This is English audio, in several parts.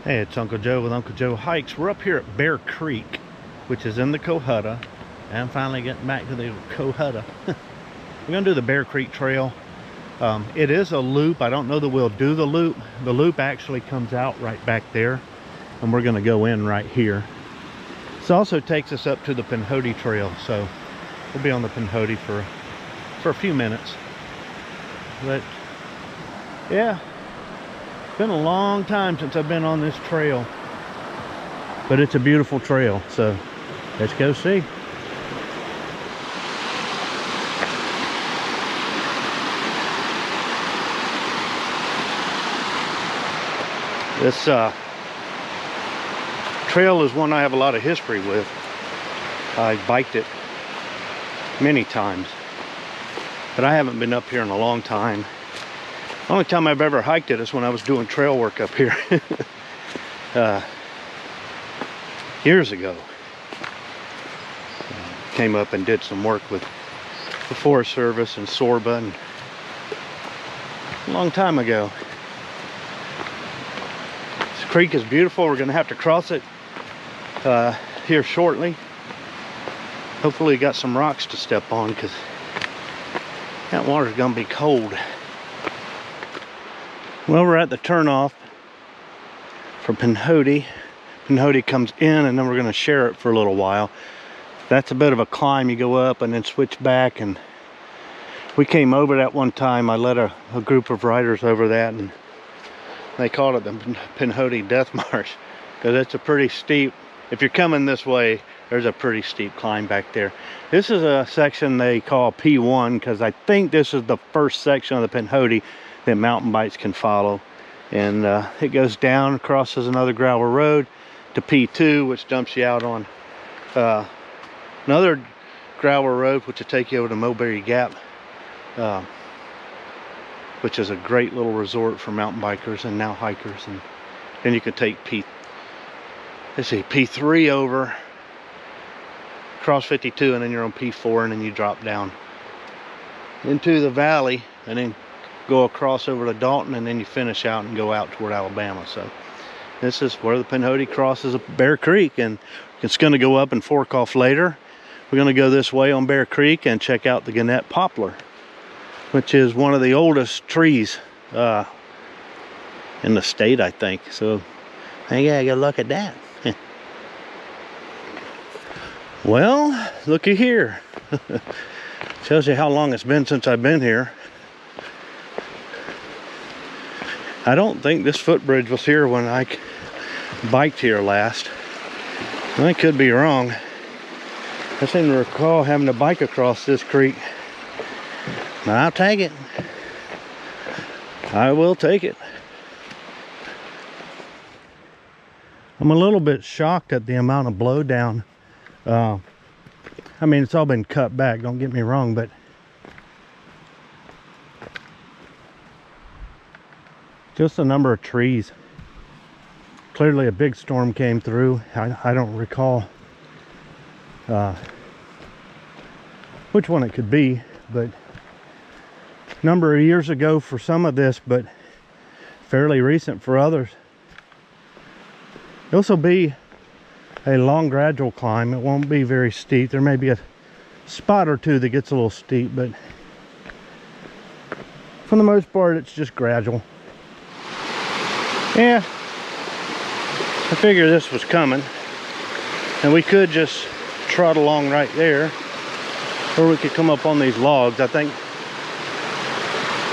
Hey, it's Uncle Joe with Uncle Joe Hikes. We're up here at Bear Creek, which is in the Cohutta. And I'm finally getting back to the Cohutta. We're gonna do the Bear Creek Trail. It is a loop. I don't know that we'll do the loop. The loop actually comes out right back there, and we're gonna go in right here. This also takes us up to the Cohutta Trail, so we'll be on the Cohutta for a few minutes. But yeah, it's been a long time since I've been on this trail, but it's a beautiful trail, so let's go see. This trail is one I have a lot of history with. I biked it many times, but I haven't been up here in a long time. The only time I've ever hiked it is when I was doing trail work up here years ago. Came up and did some work with the Forest Service and Sorba, and a long time ago. This creek is beautiful. We're gonna have to cross it here shortly. Hopefully got some rocks to step on, because that water's gonna be cold. Well, we're at the turnoff for Cohutta. Cohutta comes in, and then we're going to share it for a little while. That's a bit of a climb. You go up and then switch back, and we came over that one time. I led a group of riders over that, and they called it the Cohutta Death March, because it's a pretty steep, if you're coming this way, there's a pretty steep climb back there. This is a section they call P1, because I think this is the first section of the Cohutta that mountain bikes can follow, and it goes down, crosses another gravel road to P2, which dumps you out on another gravel road, which will take you over to Mulberry Gap, which is a great little resort for mountain bikers and now hikers. And then you can take P3 over, cross 52, and then you're on P4, and then you drop down into the valley, and then go across over to Dalton, and then you finish out and go out toward Alabama. So this is where the Cohutta crosses Bear Creek, and it's going to go up and fork off later. We're going to go this way on Bear Creek and check out the Gannett Poplar, which is one of the oldest trees in the state, I think. So I gotta go look at that. Well, looky here. Shows you how long it's been since I've been here. I don't think this footbridge was here when I biked here last. I could be wrong. I seem to recall having to bike across this creek. But I'll take it. I will take it. I'm a little bit shocked at the amount of blowdown. I mean, it's all been cut back, don't get me wrong, but just the number of trees. Clearly a big storm came through. I don't recall which one it could be, but a number of years ago for some of this, but fairly recent for others. This will be a long gradual climb. It won't be very steep. There may be a spot or two that gets a little steep, but for the most part it's just gradual. Yeah, I figured this was coming, and we could just trot along right there, or we could come up on these logs. I think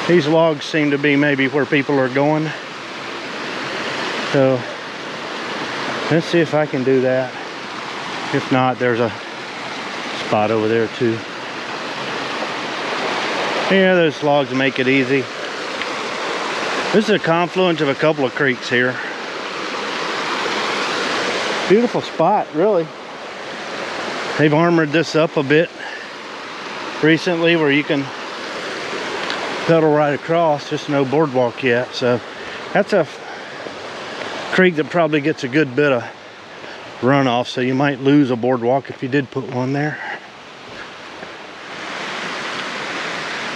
these logs seem to be maybe where people are going, so let's see if I can do that. If not, there's a spot over there too. Yeah, those logs make it easy. This is a confluence of a couple of creeks here. Beautiful spot, really. They've armored this up a bit recently where you can pedal right across, just no boardwalk yet. So that's a creek that probably gets a good bit of runoff, so you might lose a boardwalk if you did put one there.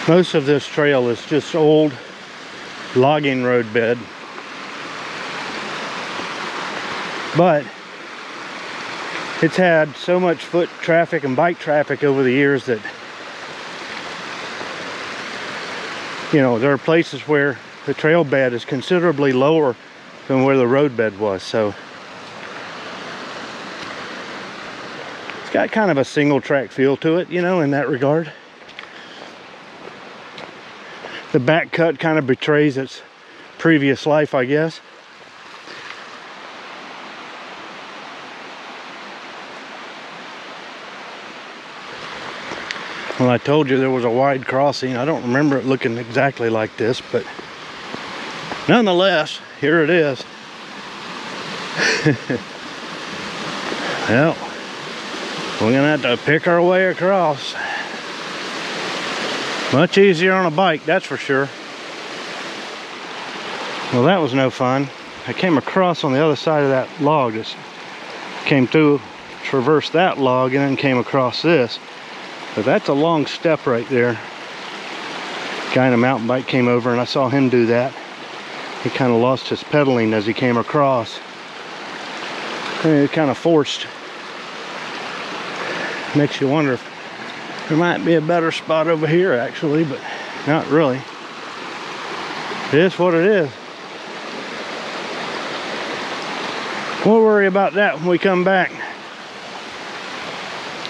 Most of this trail is just old logging road bed. but it's had so much foot traffic and bike traffic over the years that, you know, there are places where the trail bed is considerably lower than where the road bed was. So it's got kind of a single track feel to it, you know, in that regard. The back cut kind of betrays its previous life, I guess. Well, I told you there was a wide crossing. I don't remember it looking exactly like this, but nonetheless, here it is. Well, we're gonna have to pick our way across. Much easier on a bike, that's for sure. Well, that was no fun. I came across on the other side of that log. Just came through, traversed that log, and then came across this. But that's a long step right there. Guy in a mountain bike came over and I saw him do that. He kind of lost his pedaling as he came across. And it kind of forced. Makes you wonder if there might be a better spot over here actually, but not really. It is what it is. We'll worry about that when we come back.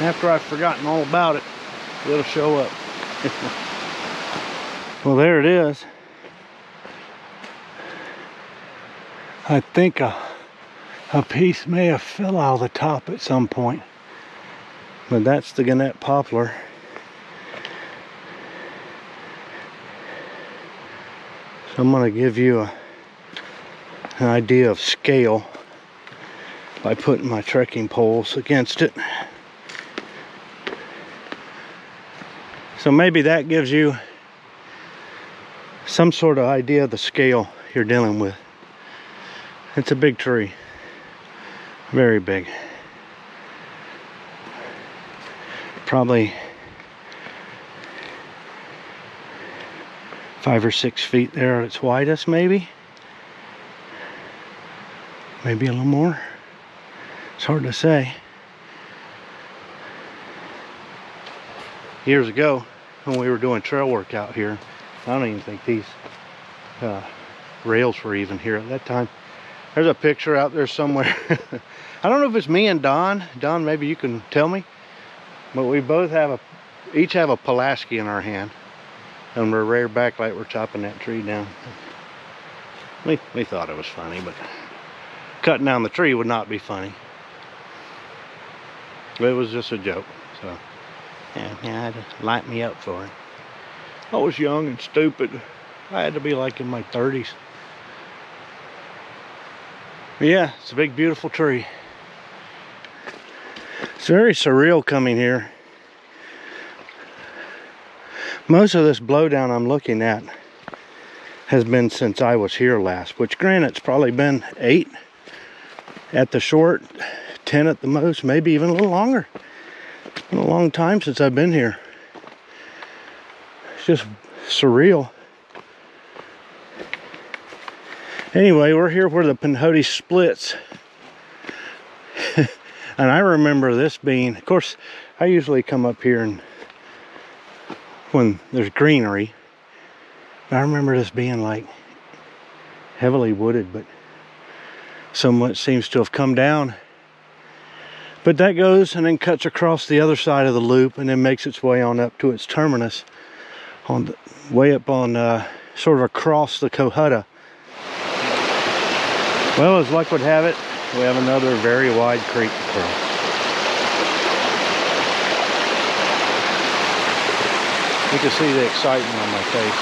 After I've forgotten all about it, it'll show up. Well, there it is. I think a piece may have fell out of the top at some point. But that's the Gannett poplar. So I'm going to give you an idea of scale by putting my trekking poles against it. So maybe that gives you some sort of idea of the scale you're dealing with. It's a big tree. Very big. Probably 5 or 6 feet there at its widest, maybe. Maybe a little more. It's hard to say. Years ago, when we were doing trail work out here, I don't even think these rails were even here at that time. There's a picture out there somewhere. I don't know if it's me and Don. Don, maybe you can tell me. But we both have each have a Pulaski in our hand. And we're rear back like we're chopping that tree down. We thought it was funny, but cutting down the tree would not be funny. It was just a joke. So yeah, I had to light me up for it. I was young and stupid. I had to be like in my 30s. But yeah, it's a big, beautiful tree. It's very surreal coming here. Most of this blowdown I'm looking at has been since I was here last, which granted it's probably been 8 at the short, 10 at the most, maybe even a little longer. It's been a long time since I've been here. It's just surreal. Anyway, we're here where the Pinhoti splits. And I remember this being, of course, I usually come up here and when there's greenery. I remember this being like heavily wooded, but so much seems to have come down. But that goes and then cuts across the other side of the loop and then makes its way on up to its terminus on the way up on sort of across the Cohutta. Well, as luck would have it, we have another very wide creek to cross. You can see the excitement on my face.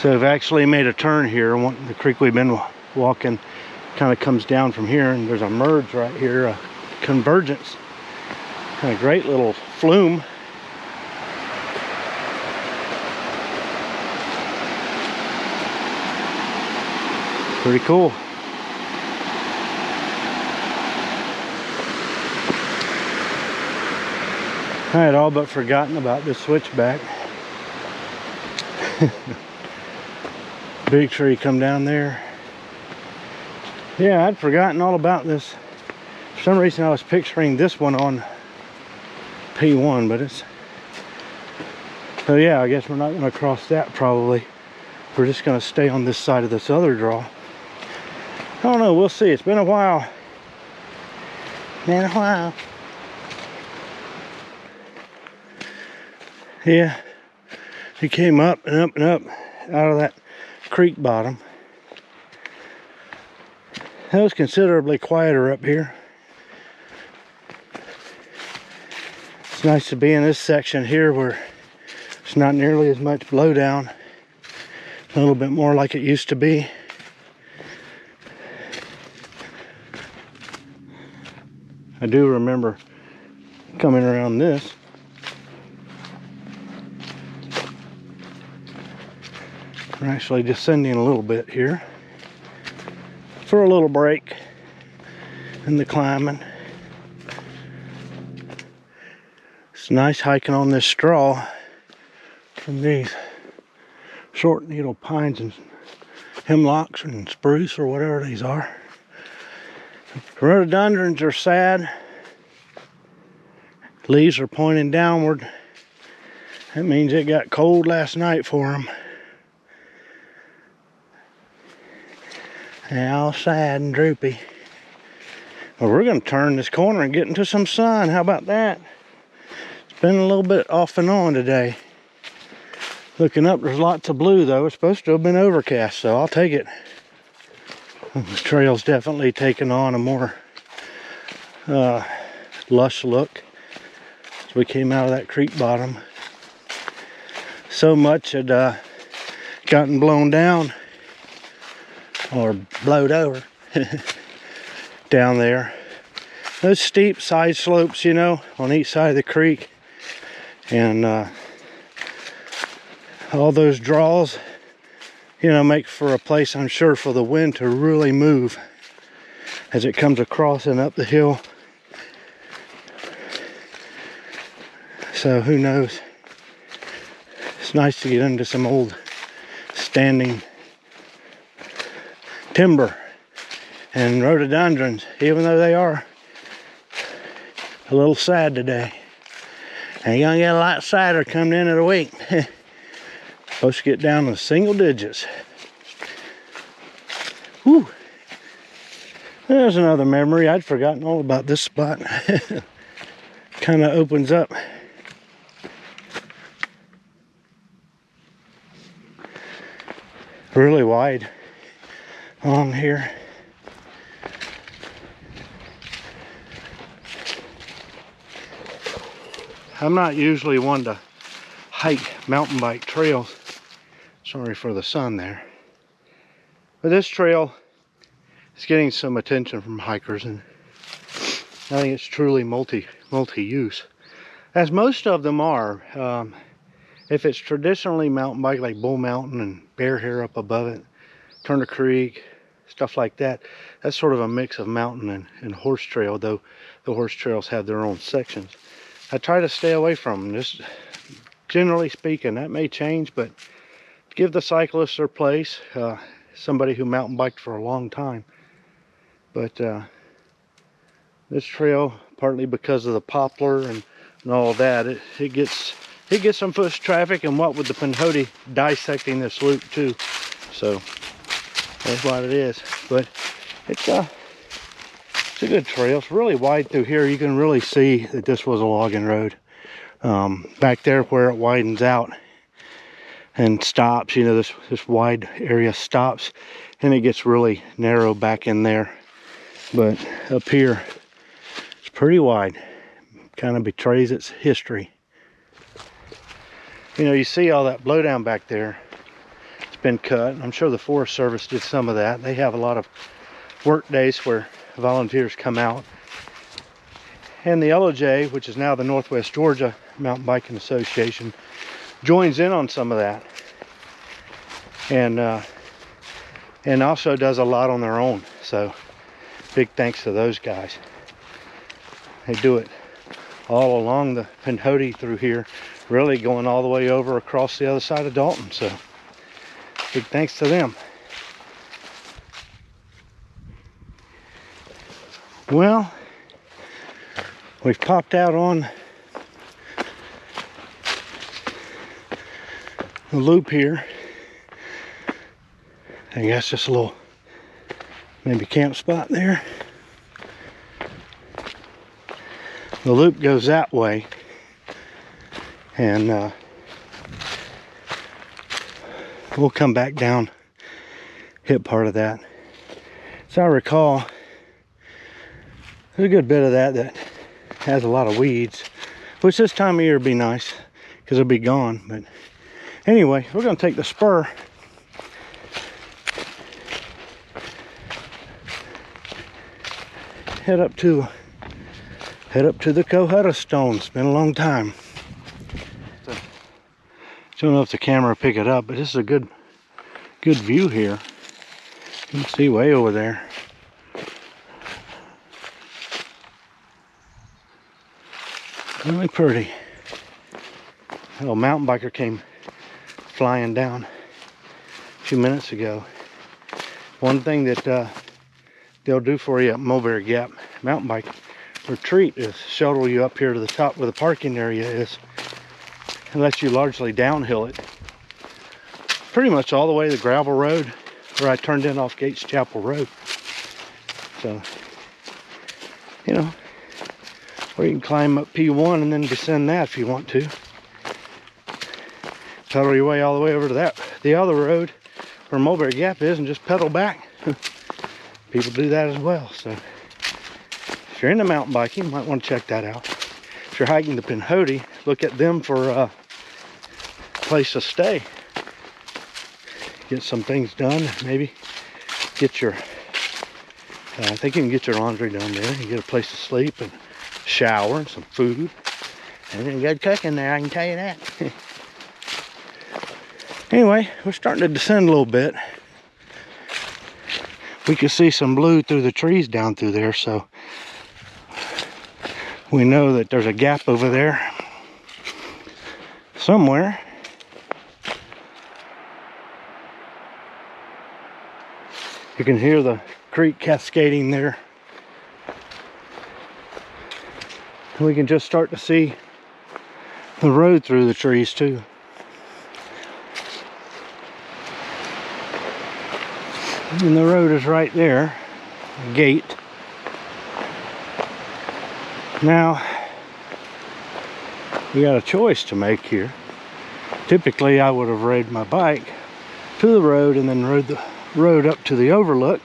So I've actually made a turn here. The creek we've been walking kind of comes down from here, and there's a merge right here, a convergence. And a great little flume. Pretty cool. I had all but forgotten about this switchback. Big tree come down there. Yeah, I'd forgotten all about this. For some reason I was picturing this one on P1, but it's... So yeah, I guess we're not going to cross that probably. We're just going to stay on this side of this other draw. I don't know, we'll see. It's been a while. Been a while. Yeah, he came up and up and up out of that creek bottom. That was considerably quieter up here. It's nice to be in this section here where it's not nearly as much blowdown. A little bit more like it used to be. I do remember coming around this. We're actually descending a little bit here for a little break in the climbing. It's nice hiking on this straw from these short needle pines and hemlocks and spruce or whatever these are. Rhododendrons are sad. Leaves are pointing downward. That means it got cold last night for them. They're all sad and droopy. Well, we're going to turn this corner and get into some sun. How about that? It's been a little bit off and on today. Looking up, there's lots of blue though. It's supposed to have been overcast, so I'll take it. The trail's definitely taken on a more lush look as we came out of that creek bottom. So much had gotten blown down or blowed over down there. Those steep side slopes, you know, on each side of the creek, and all those draws, you know, make for a place, I'm sure, for the wind to really move as it comes across and up the hill. So who knows? It's nice to get into some old standing timber and rhododendrons, even though they are a little sad today. And you're gonna get a lot sadder coming into the week. Supposed to get down to single digits. Whew. There's another memory. I'd forgotten all about this spot. Kind of opens up. Really wide along here. I'm not usually one to hike mountain bike trails. Sorry for the sun there. But this trail is getting some attention from hikers, and I think it's truly multi-use, as most of them are. If it's traditionally mountain bike like Bull Mountain and Bear Hair up above it, Turner Creek, stuff like that, that's sort of a mix of mountain and horse trail, though the horse trails have their own sections. I try to stay away from them, just generally speaking. That may change, but give the cyclists their place. Somebody who mountain biked for a long time. But this trail, partly because of the poplar and all that, it gets some foot traffic, and what with the Pinhoti dissecting this loop too. So that's what it is. But it's a good trail. It's really wide through here. You can really see that this was a logging road. Back there where it widens out and stops, you know, this wide area stops, and it gets really narrow back in there. But up here, it's pretty wide. Kind of betrays its history. You know, you see all that blowdown back there. It's been cut. I'm sure the Forest Service did some of that. They have a lot of work days where volunteers come out. And the LOJ, which is now the Northwest Georgia Mountain Biking Association, joins in on some of that. And also does a lot on their own. So big thanks to those guys. They do it all along the Pinhoti through here, really going all the way over across the other side of Dalton. So big thanks to them. Well, we've popped out on the loop here. I guess just a little maybe camp spot there. The loop goes that way, and we'll come back down, hit part of that. So I recall, there's a good bit of that has a lot of weeds, which this time of year would be nice because it'll be gone. But anyway, we're going to take the spur head up to the Cohutta stone. It's been a long time. Don't know if the camera will pick it up, but this is a good view here. You can see way over there. Really pretty. A little mountain biker came flying down a few minutes ago. One thing that they'll do for you at Mulberry Gap mountain bike retreat is shuttle you up here to the top where the parking area is and let you largely downhill it pretty much all the way to the gravel road where I turned in off Gates Chapel Road. So, you know, or you can climb up P1 and then descend that if you want to. Pedal your way all the way over to the other road where Mulberry Gap is and just pedal back. People do that as well. So if you're into mountain biking, you might want to check that out. If you're hiking the Pinhoti, look at them for a place to stay. Get some things done. Maybe get your, I think you can get your laundry done there. You get a place to sleep and shower and some food. And then good cooking there, I can tell you that. Anyway, we're starting to descend a little bit. We can see some blue through the trees down through there, so we know that there's a gap over there somewhere. You can hear the creek cascading there. We can just start to see the road through the trees too. And the road is right there, a gate. Now, we got a choice to make here. Typically, I would have rode my bike to the road and then rode the road up to the overlook.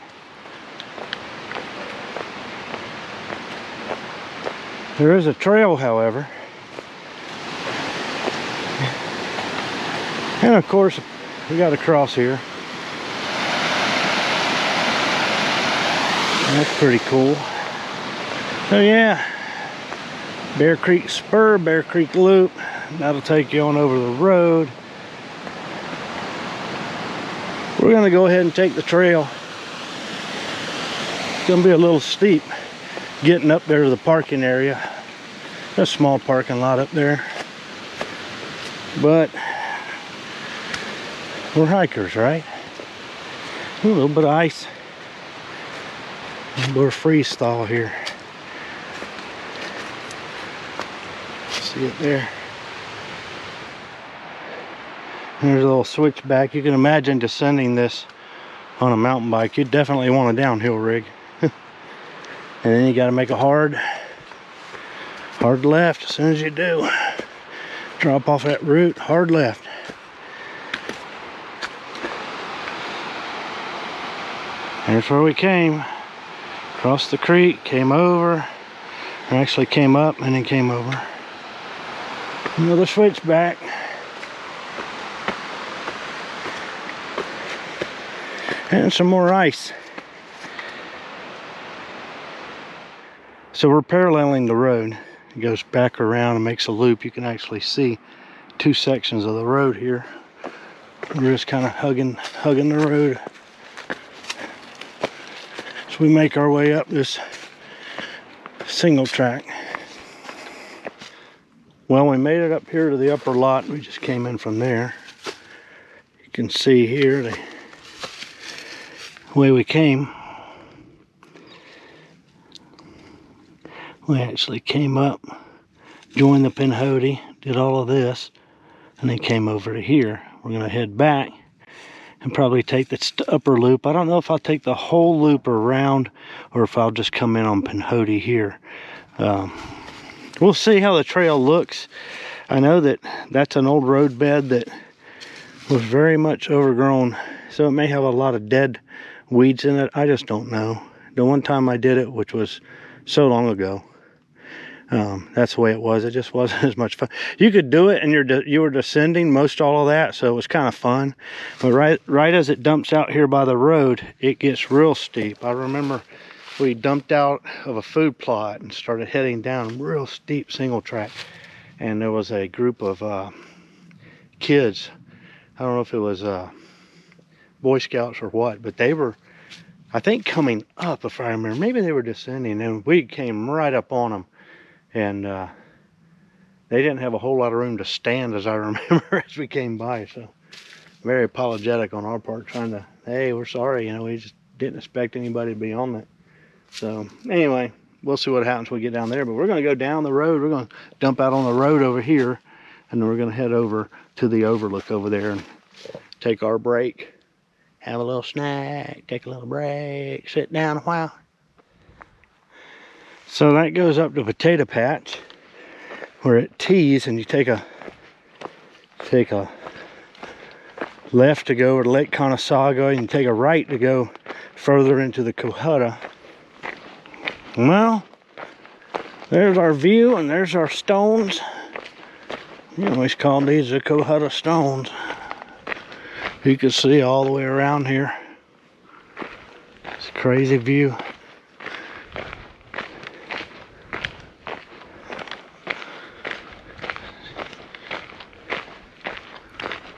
There is a trail, however. And of course, we got to cross here. That's pretty cool. So yeah, Bear Creek Spur, Bear Creek Loop. That'll take you on over the road. We're gonna go ahead and take the trail. It's gonna be a little steep getting up there to the parking area. There's a small parking lot up there. But we're hikers, right? A little bit of ice. We're freeze thaw here. See it there. There's a little switchback. You can imagine descending this on a mountain bike. You definitely want a downhill rig. And then you got to make a hard left as soon as you do. Drop off that root, hard left. Here's where we came. Crossed the creek, came over, or actually came up and then came over. Another switchback. And some more ice. So we're paralleling the road. It goes back around and makes a loop. You can actually see two sections of the road here. We're just kind of hugging the road. So we make our way up this single track. Well, we made it up here to the upper lot. We just came in from there. You can see here the way we came. We actually came up, joined the Pinhoti, did all of this, and then came over to here. We're going to head back and probably take the upper loop. I don't know if I'll take the whole loop around or if I'll just come in on Pinhoti here. We'll see how the trail looks. I know that that's an old road bed that was very much overgrown, so it may have a lot of dead weeds in it. I just don't know. The one time I did it, which was so long ago, that's the way it was. It just wasn't as much fun. You could do it and you were descending most all of that, so it was kind of fun. But right as it dumps out here by the road, it gets real steep. I remember we dumped out of a food plot and started heading down real steep single track, and there was a group of kids. I don't know if it was Boy Scouts or what, but they were, I think, coming up, if I remember. Maybe they were descending, and we came right up on them. And they didn't have a whole lot of room to stand, as I remember, as we came by. So very apologetic on our part, trying to, hey, we're sorry, you know, we just didn't expect anybody to be on that. So anyway, we'll see what happens when we get down there. But we're going to go down the road. We're going to dump out on the road over here, and then we're going to head over to the overlook over there and take our break, have a little snack, take a little break, sit down a while. So that goes up to Potato Patch, where it tees, and you take a left to go over to Lake Conasauga, and you take a right to go further into the Cohutta. Well, there's our view, and there's our stones. You always call these the Cohutta stones. You can see all the way around here. It's a crazy view.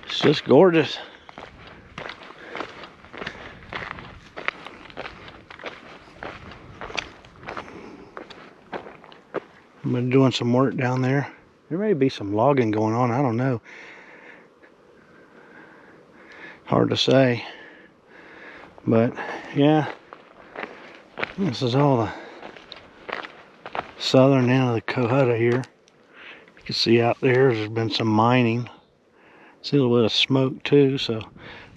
It's just gorgeous. I've been doing some work down there. There may be some logging going on, I don't know. Hard to say. But yeah, this is all the southern end of the Cohutta here. You can see out there's been some mining. See a little bit of smoke too, so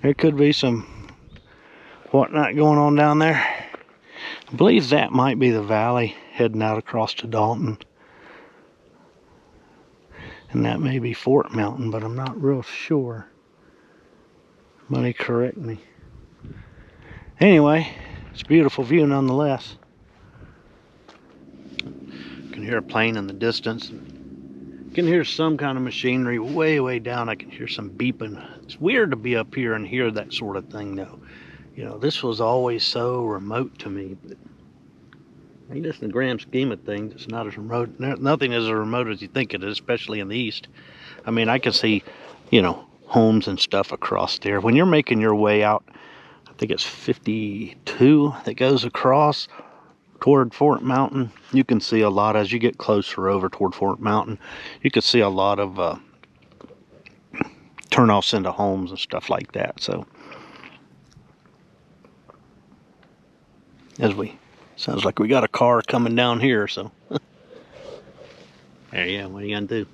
there could be some whatnot going on down there. I believe that might be the valley heading out across to Dalton. And that may be Fort Mountain, but I'm not real sure. Somebody correct me. Anyway, it's a beautiful view nonetheless. You can hear a plane in the distance. You can hear some kind of machinery way down. I can hear some beeping. It's weird to be up here and hear that sort of thing though. You know, this was always so remote to me, but I guess in the grand scheme of things, it's not as remote. Nothing is as remote as you think it is, especially in the east. I mean, I can see, you know, homes and stuff across there. When you're making your way out, I think it's 52 that goes across toward Fort Mountain, you can see a lot as you get closer over toward Fort Mountain. You can see a lot of turnoffs into homes and stuff like that. So sounds like we got a car coming down here, so there, yeah, what are you gonna do?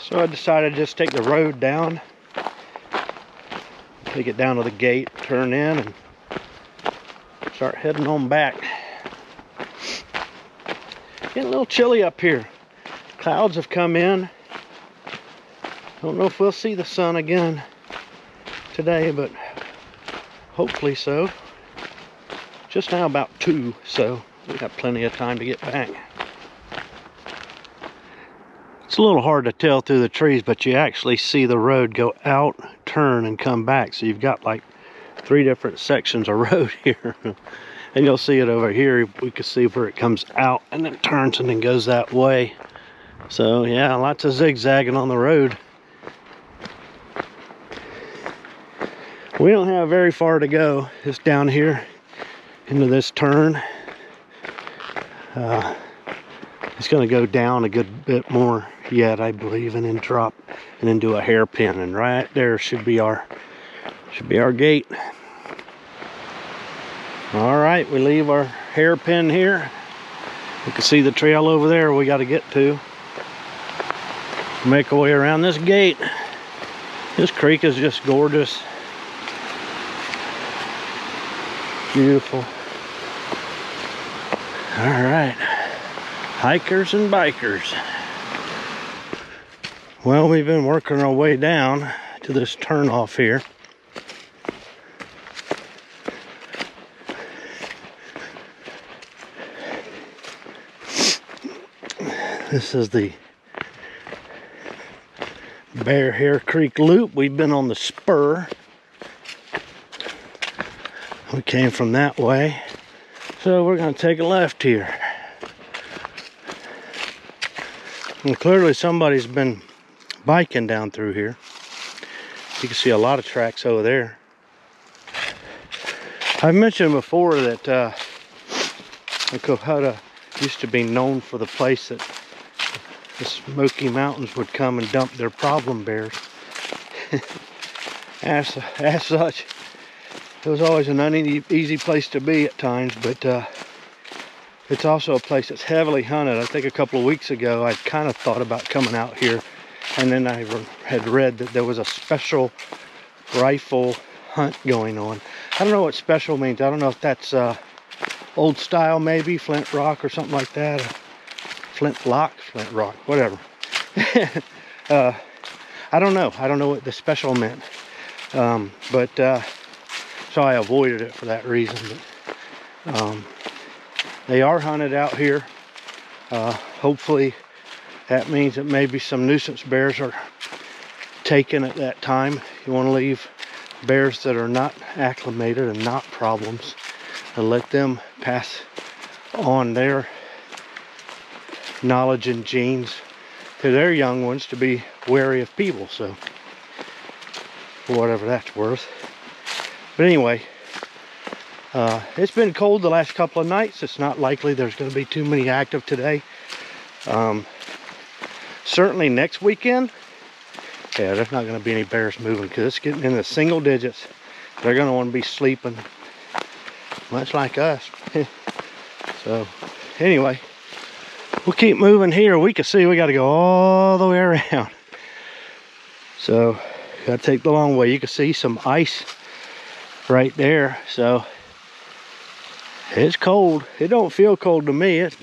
So I decided to just take the road down, take it down to the gate, turn in, and start heading on back. Getting a little chilly up here. Clouds have come in. Don't know if we'll see the sun again today, but hopefully so. Just now about 2, so we got plenty of time to get back. It's a little hard to tell through the trees, but you actually see the road go out, turn, and come back. So you've got like 3 different sections of road here. And you'll see it over here. We can see where it comes out and then turns and then goes that way. So yeah, lots of zigzagging on the road. We don't have very far to go. It's down here into this turn. It's going to go down a good bit more yet, I believe, and then drop and then do a hairpin, and right there should be our gate. All right, we leave our hairpin here. You can see the trail over there we got to get to. Make our way around this gate. This creek is just gorgeous. Beautiful. All right, hikers and bikers. Well, we've been working our way down to this turnoff here. This is the Bear Hair Creek Loop. We've been on the spur. We came from that way. So we're going to take a left here. And clearly somebody's been biking down through here. You can see a lot of tracks over there. I've mentioned before that the Cohutta used to be known for the place that the Smoky Mountains would come and dump their problem bears. As such, it was always an uneasy place to be at times, but it's also a place that's heavily hunted. I think a couple of weeks ago I kind of thought about coming out here, and then I had read that there was a special rifle hunt going on. I don't know what special means. I don't know if that's old style, maybe flint rock or something like that. Flint rock, whatever. I don't know. I don't know what the special meant. So I avoided it for that reason. But, they are hunted out here. Hopefully that means that maybe some nuisance bears are taken at that time. You want to leave bears that are not acclimated and not problems, and let them pass on their knowledge and genes to their young ones to be wary of people. So whatever that's worth. But anyway, it's been cold the last couple of nights. It's not likely there's going to be too many active today. Certainly next weekend, yeah, there's not going to be any bears moving because it's getting in the single digits. They're going to want to be sleeping, much like us. So anyway, we'll keep moving here. We can see we got to go all the way around. So got to take the long way. You can see some ice right there. So it's cold. It don't feel cold to me at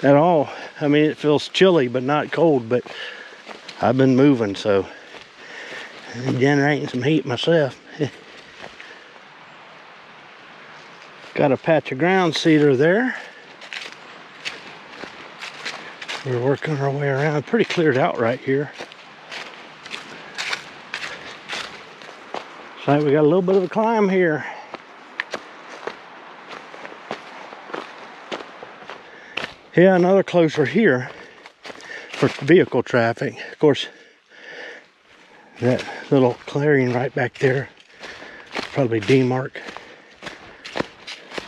all. I mean, it feels chilly but not cold, but I've been moving, so I'm generating some heat myself. Got a patch of ground cedar there. We're working our way around. Pretty cleared out right here. Looks like we got a little bit of a climb here. Yeah, another closer here for vehicle traffic. Of course, that little clearing right back there, probably demarc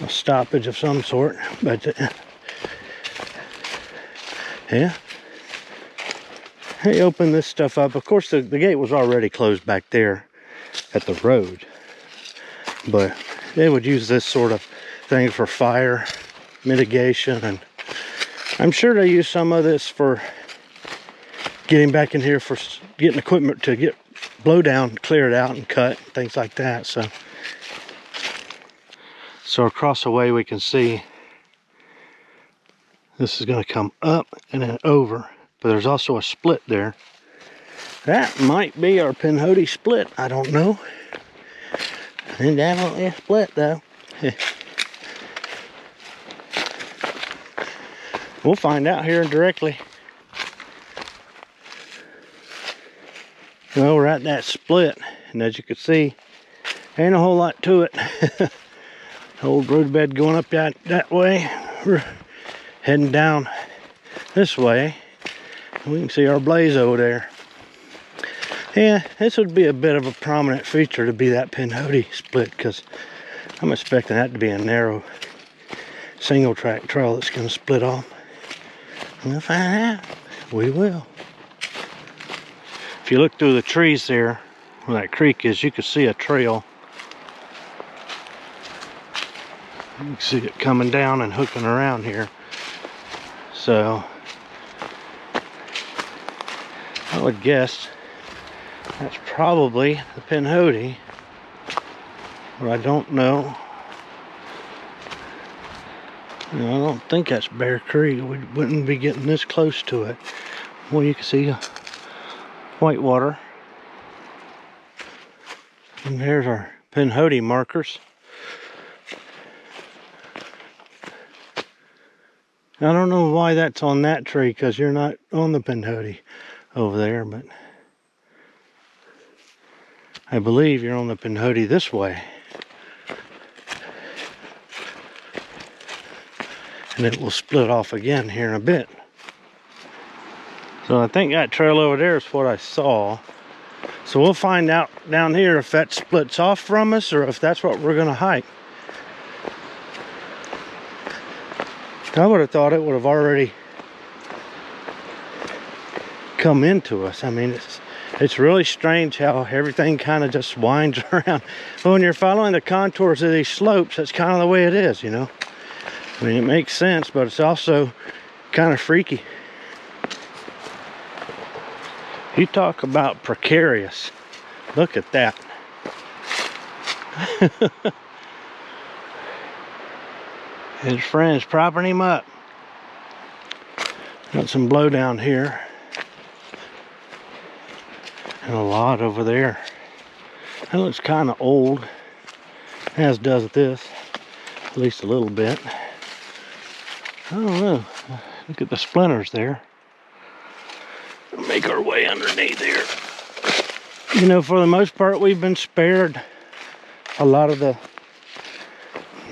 a stoppage of some sort, but yeah. They opened this stuff up. Of course, the gate was already closed back there at the road, but they would use this sort of thing for fire mitigation, and I'm sure they use some of this for getting back in here, for getting equipment to get blow down, clear it out and cut, and things like that. So across the way we can see this is going to come up and then over, but there's also a split there. That might be our Pinhoti split. I don't know. It's definitely a split though. We'll find out here directly. Well, we're at that split, and as you can see, ain't a whole lot to it. Old roadbed going up that way. We're heading down this way. We can see our blaze over there. Yeah, this would be a bit of a prominent feature to be that Pinhoti split, because I'm expecting that to be a narrow single track trail that's going to split off. We'll find out. We will. If you look through the trees there, where that creek is, you can see a trail. You can see it coming down and hooking around here. So, I would guess that's probably the Pinhoti, but I don't know. No, I don't think that's Bear Creek. We wouldn't be getting this close to it. Well, you can see whitewater. And there's our Pinhoti markers. I don't know why that's on that tree, because you're not on the Pinhoti over there, but I believe you're on the Pinhoti this way. And it will split off again here in a bit. So I think that trail over there is what I saw. So we'll find out down here if that splits off from us or if that's what we're gonna hike. I would have thought it would have already come into us. I mean, it's really strange how everything kind of just winds around. But when you're following the contours of these slopes, that's kind of the way it is, you know. I mean, it makes sense, but it's also kind of freaky. You talk about precarious. Look at that. His friend's propping him up. Got some blow down here. And a lot over there. That looks kind of old. As does this. At least a little bit. I don't know. Look at the splinters there. We'll make our way underneath here. You know, for the most part, we've been spared a lot of the,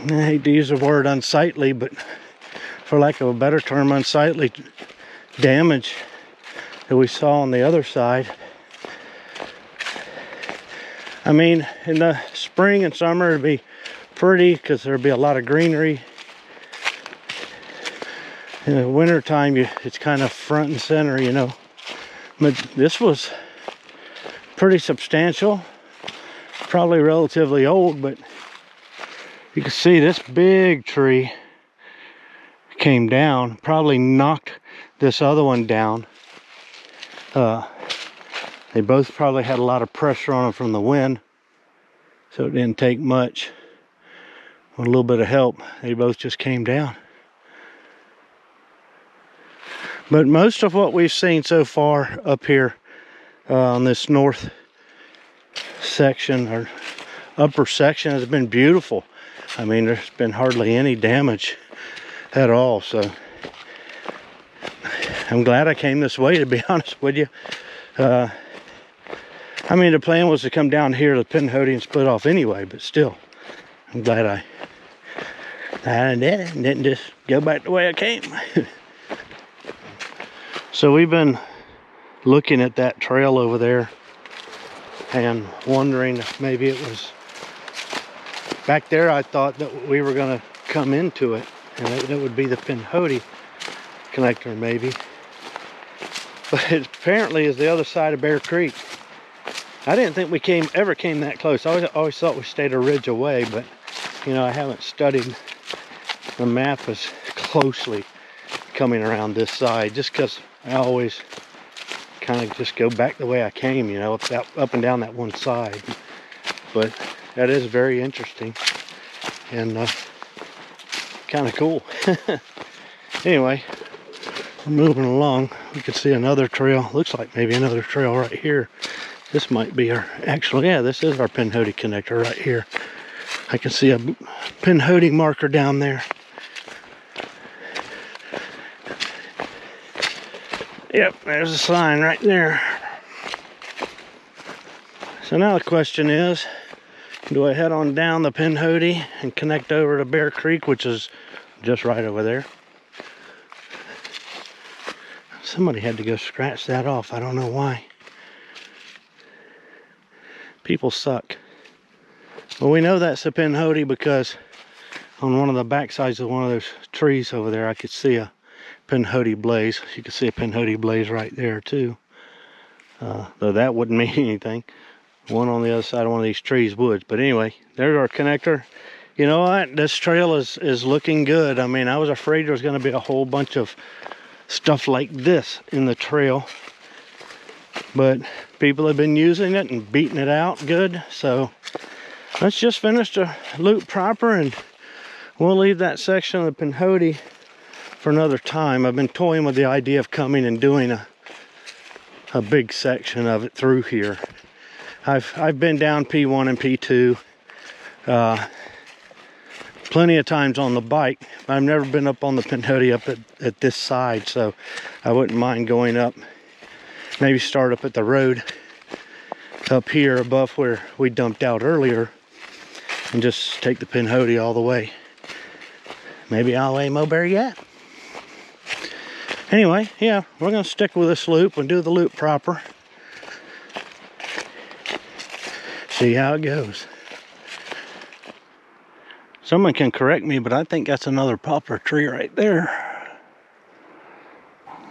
I hate to use the word unsightly, but for lack of a better term, unsightly damage that we saw on the other side. I mean, in the spring and summer, it'd be pretty because there'd be a lot of greenery. In the winter time, it's kind of front and center, you know. But this was pretty substantial, probably relatively old, but you can see this big tree came down, probably knocked this other one down. They both probably had a lot of pressure on them from the wind, so it didn't take much. With a little bit of help, they both just came down. But most of what we've seen so far up here on this north section or upper section has been beautiful. I mean, there's been hardly any damage at all, so I'm glad I came this way, to be honest with you. I mean, the plan was to come down here to Pinhoti and split off anyway, but still, I'm glad I did it and didn't just go back the way I came. So we've been looking at that trail over there and wondering if maybe it was back there. I thought that we were going to come into it and it would be the Pinhoti connector maybe, but it apparently is the other side of Bear Creek. I didn't think we ever came that close. I always thought we stayed a ridge away, but you know, I haven't studied the map as closely coming around this side, just because I always kind of just go back the way I came, you know, up and down that one side. But that is very interesting and kind of cool. Anyway, we're moving along. We can see another trail. Looks like maybe another trail right here. This might be our, actually, yeah, this is our Pinhoti connector right here. I can see a Pinhoti marker down there. Yep, there's a sign right there. So now the question is, do I head on down the Pinhoti and connect over to Bear Creek, which is just right over there? Somebody had to go scratch that off. I don't know why. People suck. Well, we know that's the Pinhoti because on one of the back sides of one of those trees over there, I could see a pinhoti blaze. You can see a pinhoti blaze right there too. Though that wouldn't mean anything. One on the other side of one of these trees would. But anyway, there's our connector. You know what? This trail is looking good. I mean, I was afraid there was going to be a whole bunch of stuff like this in the trail. But people have been using it and beating it out good. So let's just finish the loop proper, and we'll leave that section of the pinhoti for another time. I've been toying with the idea of coming and doing a big section of it through here. I've been down P1 and P2 plenty of times on the bike. I've never been up on the pinhoti up at this side, so I wouldn't mind going up. Maybe start up at the road up here above where we dumped out earlier and just take the pinhoti all the way. Maybe all the way Mulberry yet. Anyway, yeah, we're gonna stick with this loop and do the loop proper. See how it goes. Someone can correct me, but I think that's another poplar tree right there.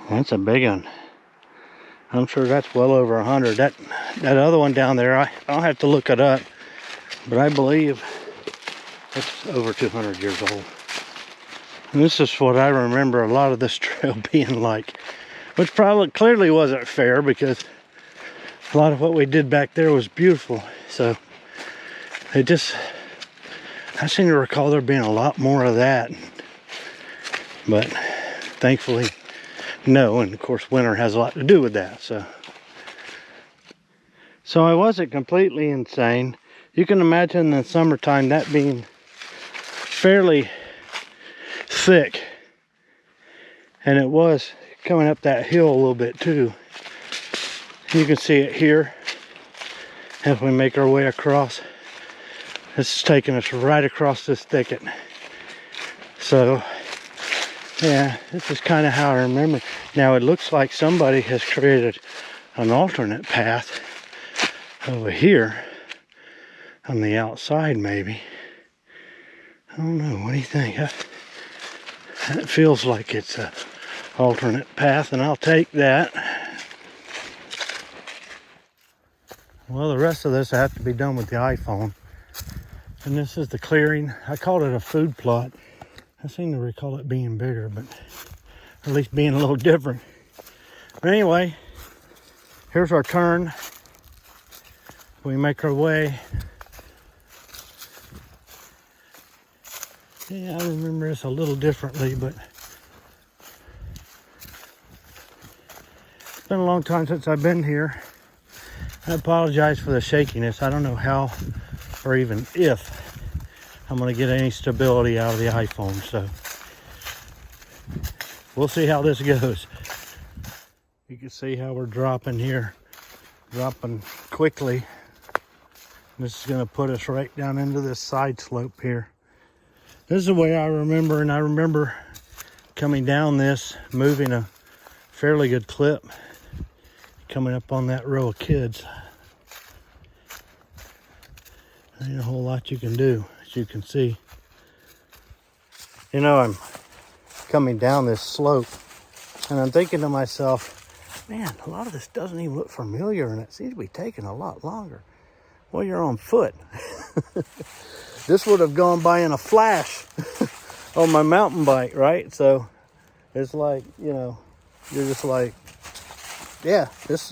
That's a big one. I'm sure that's well over 100. That other one down there, I'll have to look it up, but I believe it's over 200 years old. And this is what I remember a lot of this trail being like, which probably clearly wasn't fair, because a lot of what we did back there was beautiful. So I seem to recall there being a lot more of that, but thankfully no. And of course winter has a lot to do with that. So I wasn't completely insane. You can imagine in the summertime that being fairly thick, and it was coming up that hill a little bit too. You can see it here as we make our way across. This is taking us right across this thicket. So yeah, this is kind of how I remember. Now it looks like somebody has created an alternate path over here on the outside maybe. I don't know, what do you think? That feels like it's an alternate path, and I'll take that. Well, the rest of this I have to be done with the iPhone. And this is the clearing. I called it a food plot. I seem to recall it being bigger, but at least being a little different. But anyway, here's our turn. We make our way. Yeah, I remember this a little differently, but it's been a long time since I've been here. I apologize for the shakiness. I don't know how or even if I'm going to get any stability out of the iPhone, so we'll see how this goes. You can see how we're dropping here, dropping quickly. This is going to put us right down into this side slope here. This is the way I remember, and I remember coming down this, moving a fairly good clip, coming up on that row of kids. There ain't a whole lot you can do, as you can see. You know, I'm coming down this slope, and I'm thinking to myself, man, a lot of this doesn't even look familiar, and it seems to be taking a lot longer. Well, you're on foot. This would have gone by in a flash on my mountain bike, right? So it's like, you know, you're just like, yeah, this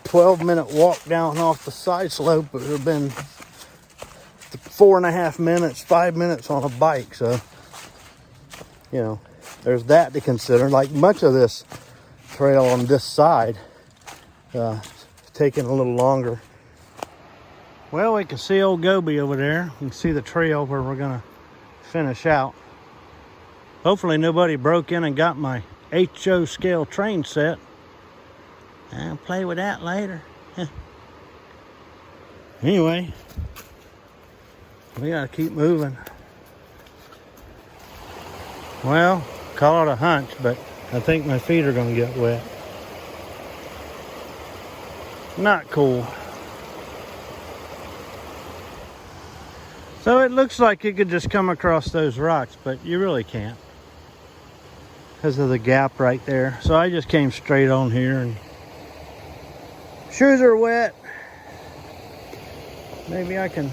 12-minute walk down off the side slope would have been 4.5 minutes, 5 minutes on a bike. So, you know, there's that to consider. Like much of this trail on this side, taking a little longer. Well, we can see old Gobi over there. You can see the trail where we're gonna finish out. Hopefully nobody broke in and got my HO scale train set. I'll play with that later. Anyway, we gotta keep moving. Well, call it a hunch, but I think my feet are gonna get wet. Not cool. So it looks like you could just come across those rocks, but you really can't. because of the gap right there. So I just came straight on here, and shoes are wet. Maybe I can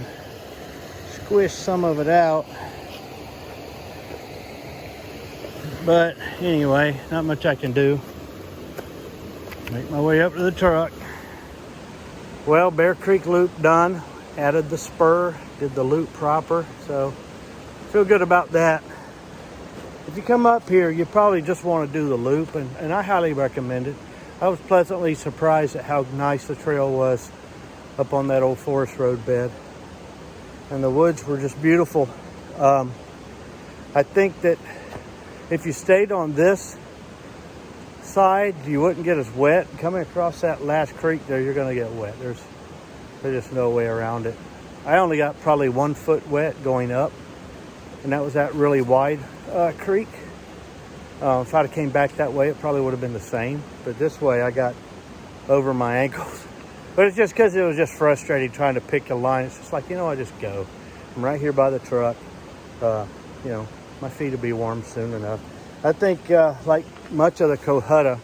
squish some of it out. But anyway, not much I can do. Make my way up to the truck. Well, Bear Creek loop done. Added the spur, did the loop proper. So feel good about that. If you come up here, you probably just want to do the loop, and I highly recommend it. I was pleasantly surprised at how nice the trail was up on that old forest road bed. And the woods were just beautiful. I think that if you stayed on this side, you wouldn't get as wet. Coming across that last creek there, you're going to get wet. There's just no way around it. I only got probably 1 foot wet going up, and that was that really wide creek. If I'd have came back that way, it probably would have been the same. But this way, I got over my ankles. But it's just because it was just frustrating trying to pick a line. It's just like, I just go. I'm right here by the truck. My feet will be warm soon enough. I think like much of the Cohutta,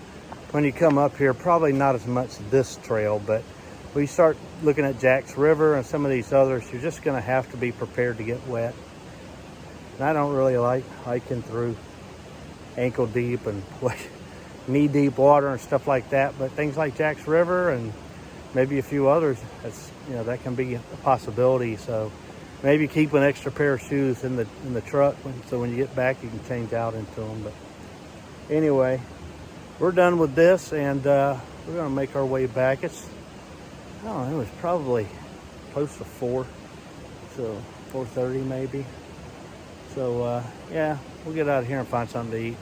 when you come up here, probably not as much this trail, but when you start looking at Jack's River and some of these others, you're just going to have to be prepared to get wet. And I don't really like hiking through ankle deep and knee deep water and stuff like that, but things like Jack's River and maybe a few others, that can be a possibility. So maybe keep an extra pair of shoes in the truck, so when you get back you can change out into them. But anyway, we're done with this, and we're gonna make our way back. I don't know, it was probably close to 4, so 4:30 maybe. So yeah, we'll get out of here and find something to eat.